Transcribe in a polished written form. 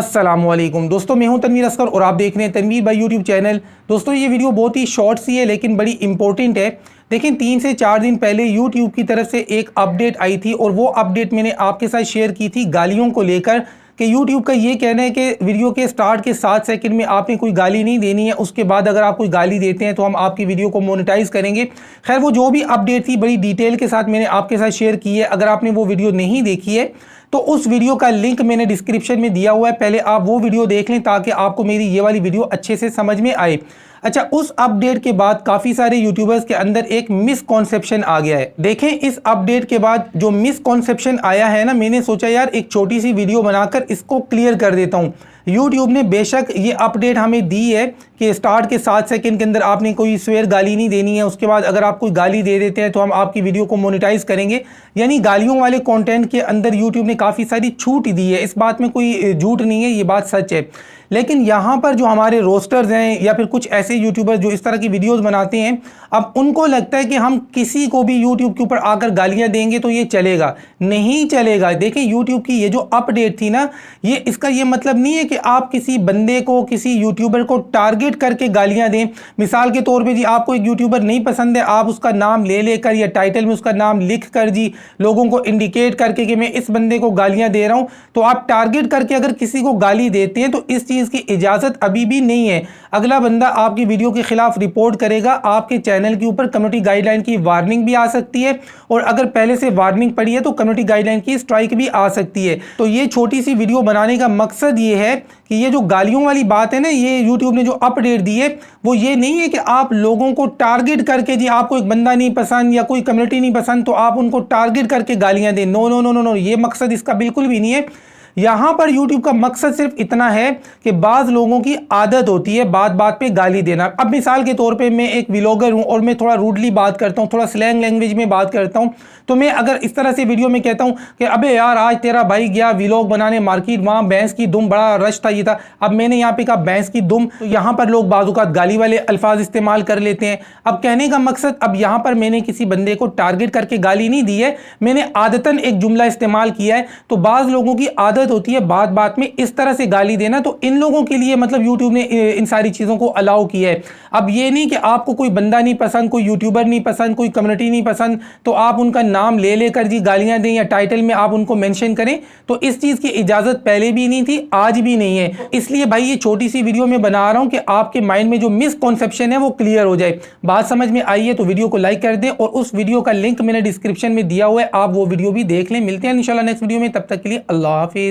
अस्सलामुअलैकुम दोस्तों, मैं हूं तनवीर असगर और आप देख रहे हैं तनवीर भाई यूट्यूब चैनल। दोस्तों ये वीडियो बहुत ही शॉर्ट सी है लेकिन बड़ी इंपॉर्टेंट है। देखें 3 से 4 दिन पहले यूट्यूब की तरफ से एक अपडेट आई थी और वो अपडेट मैंने आपके साथ शेयर की थी गालियों को लेकर कि यूट्यूब का ये कहना है कि वीडियो के स्टार्ट के 7 सेकंड में आपने कोई गाली नहीं देनी है, उसके बाद अगर आप कोई गाली देते हैं तो हम आपकी वीडियो को मोनेटाइज करेंगे। खैर वो जो भी अपडेट थी बड़ी डिटेल के साथ मैंने आपके साथ शेयर की है। अगर आपने वो वीडियो नहीं देखी है तो उस वीडियो का लिंक मैंने डिस्क्रिप्शन में दिया हुआ है, पहले आप वो वीडियो देख लें ताकि आपको मेरी ये वाली वीडियो अच्छे से समझ में आए। अच्छा, उस अपडेट के बाद काफ़ी सारे यूट्यूबर्स के अंदर एक मिसकॉन्सेप्शन आ गया है। देखें इस अपडेट के बाद जो मिसकॉन्सेप्शन आया है ना, मैंने सोचा यार एक छोटी सी वीडियो बनाकर इसको क्लियर कर देता हूँ। यूट्यूब ने बेशक ये अपडेट हमें दी है कि स्टार्ट के 7 सेकंड के अंदर आपने कोई स्वेयर गाली नहीं देनी है, उसके बाद अगर आप कोई गाली दे देते हैं तो हम आपकी वीडियो को मोनेटाइज करेंगे। यानी गालियों वाले कंटेंट के अंदर यूट्यूब ने काफ़ी सारी छूट दी है, इस बात में कोई झूठ नहीं है, ये बात सच है। लेकिन यहाँ पर जो हमारे रोस्टर्स हैं या फिर कुछ ऐसे यूट्यूबर जो इस तरह की वीडियोस बनाते हैं, अब उनको लगता है कि हम किसी को भी यूट्यूब के ऊपर आकर गालियाँ देंगे तो ये चलेगा। नहीं चलेगा। देखिए यूट्यूब की ये जो अपडेट थी ना, ये इसका ये मतलब नहीं है कि आप किसी बंदे को, किसी यूट्यूबर को टारगेट करके गालियाँ दें। मिसाल के तौर पर जी आपको एक यूट्यूबर नहीं पसंद है, आप उसका नाम ले लेकर या टाइटल में उसका नाम लिख कर जी लोगों को इंडिकेट करके कि मैं इस बंदे को गालियाँ दे रहा हूँ, तो आप टारगेट करके अगर किसी को गाली देते हैं तो इस की इजाजत अभी भी नहीं है। अगला बंदा आपकी वीडियो के खिलाफ रिपोर्ट करेगा, आपके चैनल के ऊपर कम्युनिटी गाइडलाइन की वार्निंग भी आ सकती है और अगर पहले से वार्निंग पड़ी है तो कम्युनिटी गाइडलाइन की स्ट्राइक भी आ सकती है। तो ये छोटी सी वीडियो बनाने का मकसद ये है कि ये जो गालियों वाली बात है ना, ये यूट्यूब ने जो अपडेट दी है वो ये नहीं है कि आप लोगों को टारगेट करके जी आपको एक बंदा नहीं पसंद या कोई कम्युनिटी नहीं पसंद तो आप उनको टारगेट करके गालियां दें। No no no no no, ये मकसद इसका बिल्कुल भी नहीं है। यहां पर YouTube का मकसद सिर्फ इतना है कि बाज़ लोगों की आदत होती है बात बात पे गाली देना। अब मिसाल के तौर पे मैं एक व्लॉगर हूं और मैं थोड़ा रूडली बात करता हूं, थोड़ा स्लैंग लैंग्वेज में बात करता हूं, तो मैं अगर इस तरह से वीडियो में कहता हूं कि अबे यार आज तेरा भाई गया व्लॉग बनाने मार्केट, वहां भैंस की दुम, बड़ा रश था, ये था, अब मैंने यहाँ पे कहा भैंस की दुम, तो यहाँ पर लोग बाज़-औक़ात गाली वाले अल्फाज इस्तेमाल कर लेते हैं। अब कहने का मकसद, अब यहाँ पर मैंने किसी बंदे को टारगेट करके गाली नहीं दी है, मैंने आदतन एक जुमला इस्तेमाल किया है। तो बाज़ लोगों की आदत होती है बात बात में इस तरह से गाली देना, तो इन लोगों के लिए मतलब यूट्यूब ने इन सारी चीज़ों को अलाउ किया है। अब ये नहीं कि आपको कोई बंदा नहीं पसंद, कोई यूट्यूबर नहीं पसंद, कोई कम्युनिटी नहीं पसंद तो आप उनका नाम ले लेकर जी गालियां दें या टाइटल में आप उनको मेंशन करें, तो इस चीज़ की इजाज़त पहले भी नहीं थी, आज भी नहीं है। इसलिए भाई ये छोटी सी वीडियो में बना रहा हूं कि आपके माइंड में जो मिसकॉन्सेप्शन है वो क्लियर हो जाए। बात समझ में आई है तो वीडियो को लाइक कर दें और उस वीडियो का लिंक मैंने डिस्क्रिप्शन में दिया हुआ है, आप वो वीडियो भी देख लें। मिलते हैं इंशाल्लाह नेक्स्ट वीडियो में, तब तक के लिए अल्लाह हाफिज़।